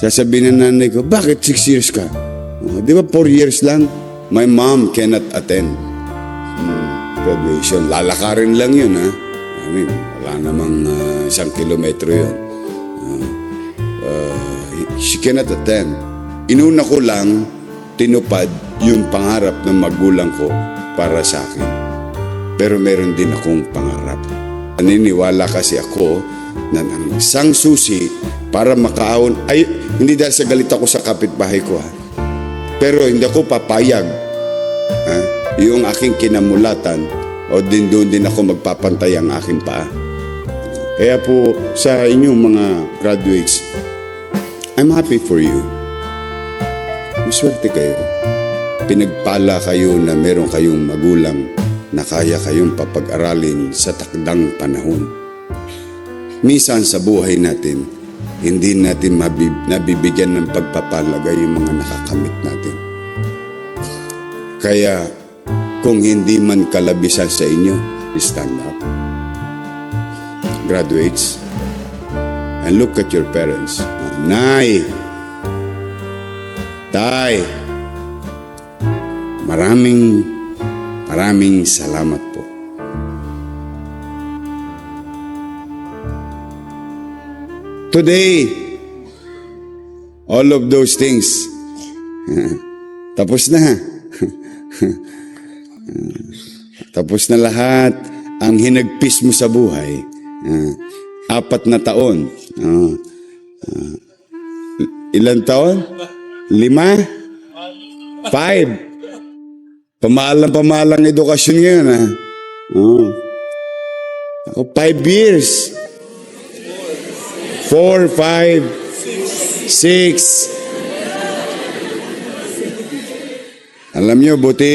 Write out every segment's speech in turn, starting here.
Sasabihin ng nanay ko, bakit 6 years ka? Di ba 4 years lang? My mom cannot attend graduation. Lalakarin lang yun, ha? I mean, wala namang 1 kilometro yun. She cannot attend. Inuna ko lang tinupad yung pangarap ng magulang ko para sa akin. Pero meron din akong pangarap. Naniniwala kasi ako na ang isang susi para makaahon, ay hindi dahil sa galit ako sa kapitbahay ko, ha? Pero hindi ako papayag, ha? Yung aking kinamulatan o doon din ako magpapantay ang aking paa. Kaya po sa inyong mga graduates, I'm happy for you. Maswerte kayo. Pinagpala kayo na meron kayong magulang na kaya kayong papag-aralin sa takdang panahon. Minsan sa buhay natin, hindi natin nabibigyan ng pagpapalaga yung mga nakakamit natin. Kaya kung hindi man kalabisan sa inyo, stand up. Graduates, and look at your parents. Nay, Tay, maraming salamat po. Today, all of those things, tapos na. Tapos na lahat ang hinagpis mo sa buhay. 4 na taon. Ilan taon? 5? 5. Pamalang edukasyon ngayon, ha? Ako, 5 years. 4, 5, 6. Alam nyo, buti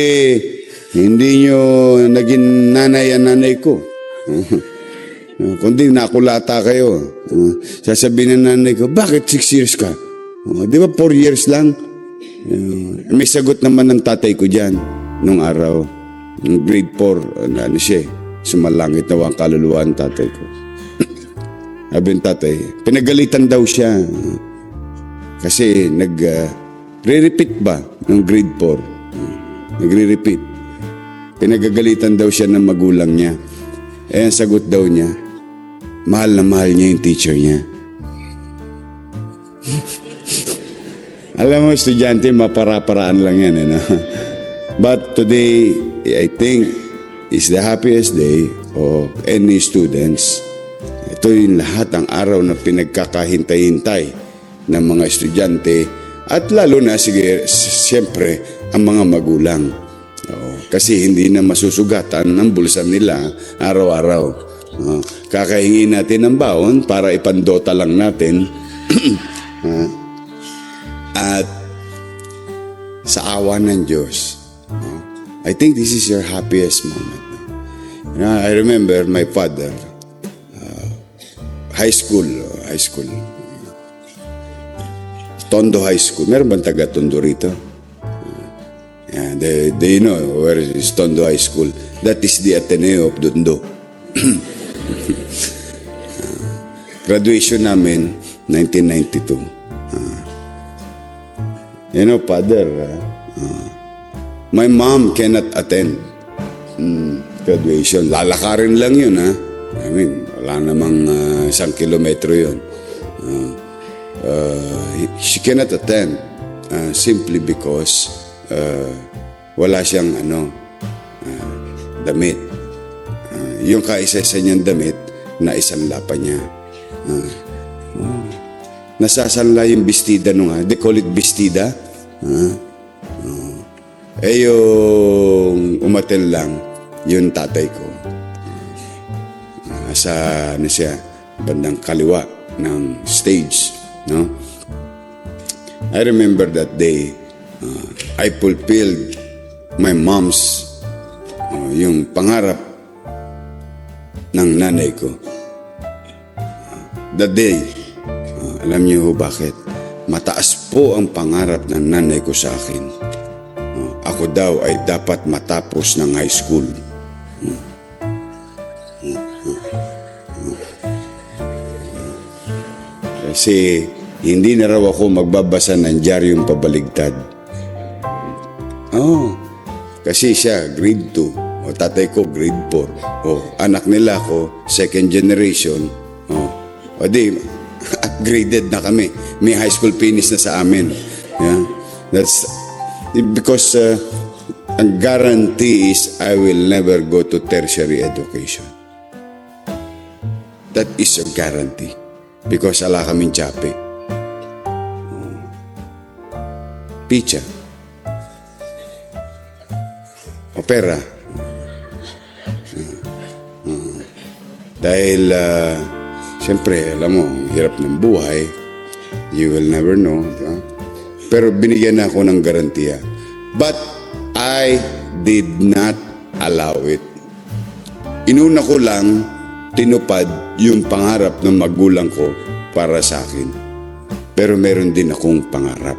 hindi nyo naging nanay ang nanay ko. Kundi nakulata kayo. Sasabihin ng nanay ko, bakit 6 years ka? Di ba 4 years lang? May sagot naman ng tatay ko dyan nung araw. Grade 4, ano siya, sumalangit na ang kaluluwa ng tatay ko. Sabi ng tatay, pinagalitan daw siya. Kasi re-repeat ba ng grade 4? Nagre-repeat. Pinagagalitan daw siya ng magulang niya. Ang sagot daw niya, mahal na mahal niya yung teacher niya. Alam mo, estudyante, mapara-paraan lang yan. But today, I think, is the happiest day of any students. Ito yung lahat ang araw na pinagkakahintay-hintay ng mga estudyante at lalo na, siyempre, ang mga magulang. Kasi hindi na masusugatan ang bulsa nila araw-araw. Kakahingi natin ng baon para ipandota lang natin. At sa awa ng Diyos, I think this is your happiest moment. I remember my father, high school, Tondo High School. Meron bang taga Tondo rito? They know where is Tondo High School. That is the Ateneo of Tondo. Graduation namin, 1992. Father, my mom cannot attend graduation. Lalakarin lang yun, ha? I mean, wala namang 1 kilometro yun. She cannot attend simply because wala siyang damit. Yung kaisa-isa niyang damit na isanla pa niya. Nasasanla yung bestida nung, they call it bestida. Yung umatel lang yung tatay ko. Sa bandang kaliwa ng stage, no? I remember that day, I fulfilled my mom's yung pangarap ng nanay ko. That day, alam niyo bakit? Mataas po ang pangarap ng nanay ko sa akin. Ako daw ay dapat matapos ng high school. Kasi hindi na raw ako magbabasa ng diaryong pabaligtad. Oh, kasi siya grade 2, o tatay ko grade 4, o anak nila ako second generation, o di upgraded na kami, may high school finish na sa amin. Yeah, that's because ang guarantee is I will never go to tertiary education. That is a guarantee because ala kaming tsapi. Picha. Opera. Dahil, siyempre, alam mo, hirap ng buhay. You will never know. Pero binigyan na ako ng garantiya. But I did not allow it. Inuna ko lang, tinupad yung pangarap ng magulang ko para sa akin. Pero meron din akong pangarap.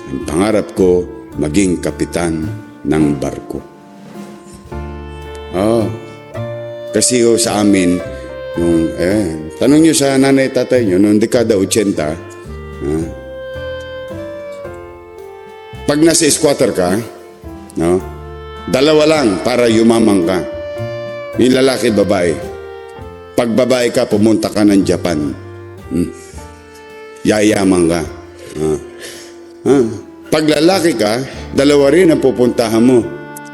Ang pangarap ko, maging kapitan ng barko. Kasi sa amin, tanong nyo sa nanay tatay nyo, noong dekada 80, pag nasa squatter ka, dalawa lang para yumamang ka. Yung lalaki, babae. Pag babae ka, pumunta ka ng Japan. Yayamang ka. Pag lalaki ka, dalawa rin ang pupuntahan mo.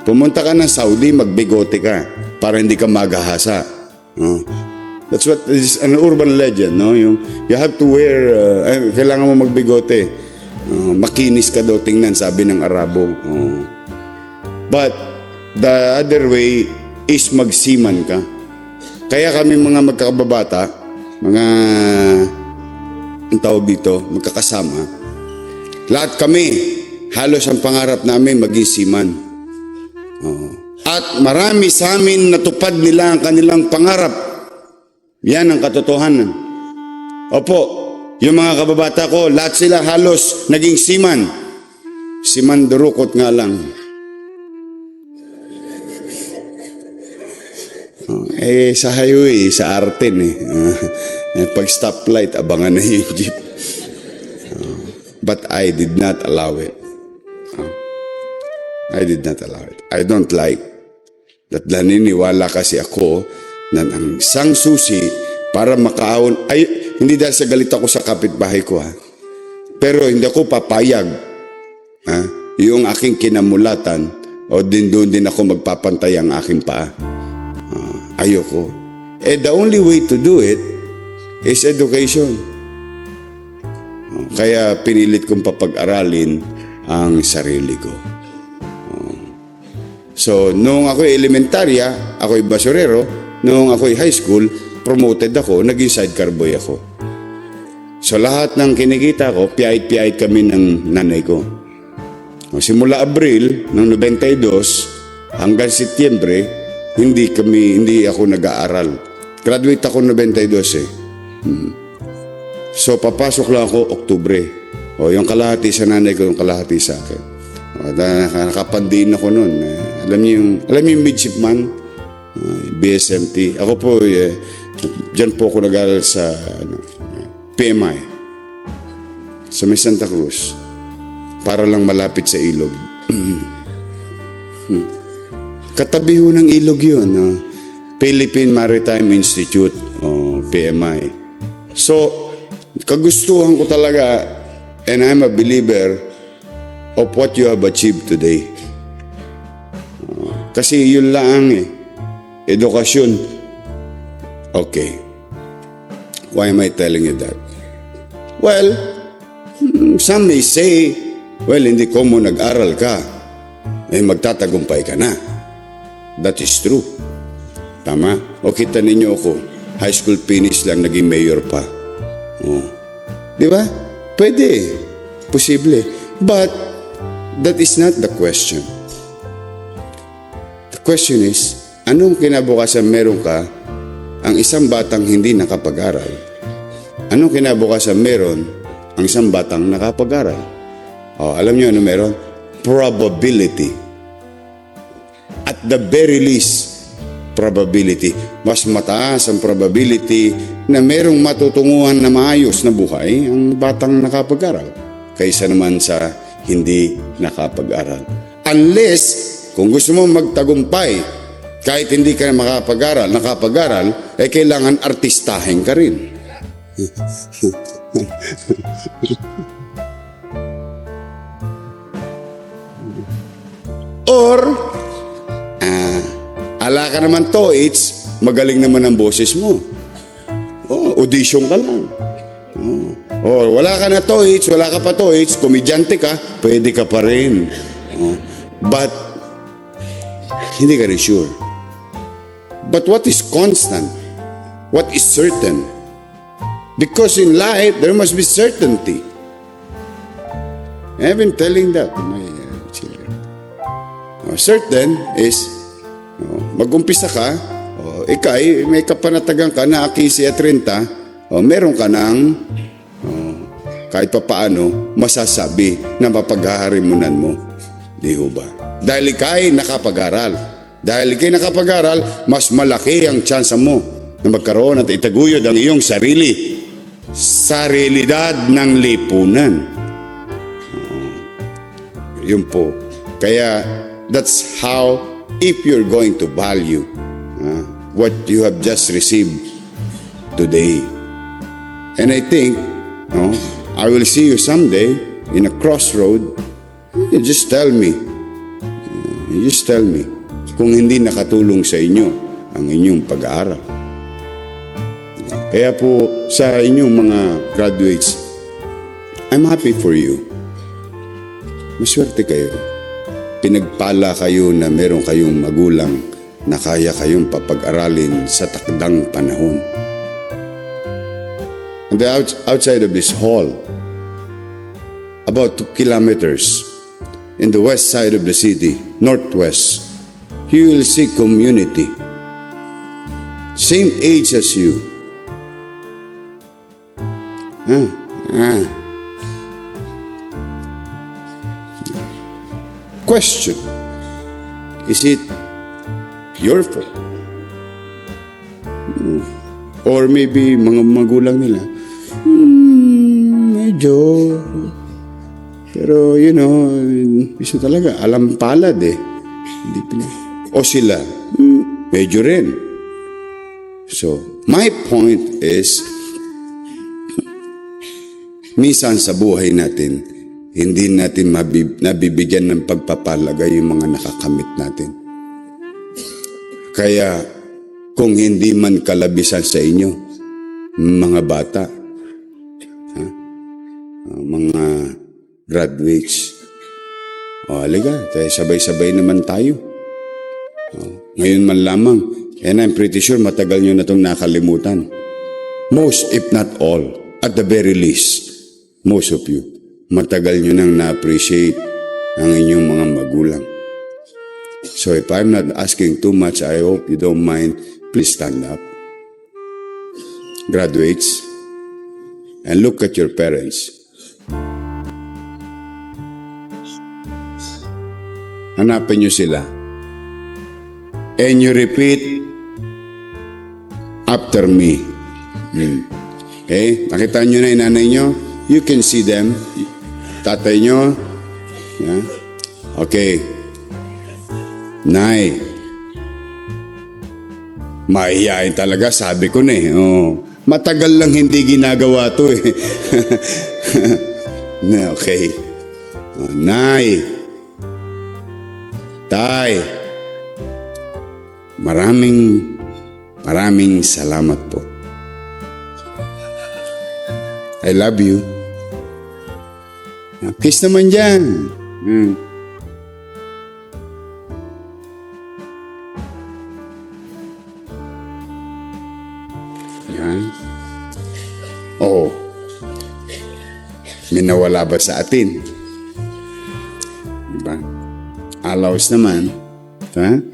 Pumunta ka ng Saudi, magbigote ka para hindi ka magahasa. That's what is an urban legend, no? You have to wear, kailangan mo magbigote. Makinis ka daw tingnan, sabi ng Arabo. But the other way is magsiman ka. Kaya kami mga magkakababata, mga ang tawag dito, magkakasama, lahat kami, halos ang pangarap namin maging seaman. At marami sa amin natupad nila ang kanilang pangarap. Yan ang katotohanan. Opo, yung mga kababata ko, lahat sila halos naging seaman. Seaman durukot nga lang. Sa highway, sa Arten pag stoplight, abangan na yung jeep. But I did not allow it. I did not allow it. I don't like that. Naniniwala kasi ako na ang isang susi para makaahon, hindi dahil sa galit ako sa kapitbahay ko, pero hindi ako papayag, yung aking kinamulatan, o doon din ako magpapantay ang aking paa. Ayoko. The only way to do it is education. Kaya pinilit kong papag-aralin ang sarili ko. So, noong ako'y elementarya, ako'y basurero. Noong ako'y high school, promoted ako, naging sidecar boy ako. So, lahat ng kinikita ko, piyait-piyait kami ng nanay ko. Simula Abril ng 92 hanggang Setyembre, hindi ako nag-aaral. Graduate ako 92 So, papasok lang ako Oktubre. Yung kalahati sa nanay ko, yung kalahati sa akin. Nakapandiin ako noon. Alam niyo yung midshipman, BSMT. Ako po, dyan po ako nag-aaral sa PMI, sa may Santa Cruz, para lang malapit sa ilog. Katabi ho ng ilog yun, Philippine Maritime Institute, PMI. So, kagustuhan ko talaga, and I'm a believer of what you have achieved today. Kasi yun lang edukasyon. Okay. Why am I telling you that? Well, some may say, well, hindi ko mo nag-aral ka, magtatagumpay ka na. That is true. Tama? O kita ninyo ako, high school finish lang, naging mayor pa. Di ba? Pwede. Posible. But, that is not the question. The question is, anong kinabukasan meron ka ang isang batang hindi nakapag-aral? Anong kinabukasan meron ang isang batang nakapag-aral? Alam niyo ano meron? Probability. At the very least, probability. mas mataas ang probability na merong matutunguhan na maayos na buhay ang batang nakapag-aral kaysa naman sa hindi nakapag-aral. Unless, kung gusto mo magtagumpay, kahit hindi ka nakapag-aral, kailangan artistahin ka rin. Or, ala ka naman TOEIC, magaling naman ang boses mo. Audition ka lang. Or wala ka na TOEIC, wala ka pa TOEIC, komedyante ka, pwede ka pa rin. But, hindi ka rin sure. But what is constant? What is certain? Because in life, there must be certainty. I've been telling that to my children. Certain is, mag-umpisa ka, ikay, may kapanatagan ka na 15 at 30, meron ka ng kahit pa paano masasabi na mapaghaharimunan mo. Di ho ba? Dahil ikay nakapag-aral. Dahil ikay nakapag-aral, mas malaki ang tsansa mo na magkaroon at itaguyod ang iyong sarili sa realidad ng lipunan. Yun po. Kaya, that's how, if you're going to value what you have just received today. And I think, I will see you someday in a crossroad. You just tell me. You just tell me kung hindi nakatulong sa inyo ang inyong pag-aaral. Kaya po sa inyong mga graduates, I'm happy for you. Maswerte kayo. Pinagpala kayo na meron kayong magulang na kaya kayong papag-aralin sa takdang panahon. On the outside of this hall, about 2 kilometers in the west side of the city, northwest, you will see community. Same age as you. Question. Is it your fault? Or maybe mga magulang nila, medyo, pero gusto talaga, alam palad Hindi o sila, medyo rin. So, my point is, minsan sa buhay natin, hindi natin nabibigyan ng pagpapalaga yung mga nakakamit natin. Kaya, kung hindi man kalabisan sa inyo, mga bata, mga graduates, aliga, kaya sabay-sabay naman tayo. Ngayon man lamang, and I'm pretty sure matagal nyo na itong nakalimutan. Most, if not all, at the very least, most of you, matagal nyo nang na-appreciate ang inyong mga magulang. So if I'm not asking too much, I hope you don't mind, please stand up. Graduates, and look at your parents. Hanapin nyo sila. And you repeat after me. Okay? Nakita nyo na yung nanay nyo? You can see them. Tatay nyo? Yeah? Okay. Nay. Mahihayin talaga, sabi ko na matagal lang hindi ginagawa to Okay. Nay. Tay. Maraming salamat po. I love you. Kiss naman dyan. Yan. Oo. May nawala ba sa atin? Diba? Alaws naman. Ha?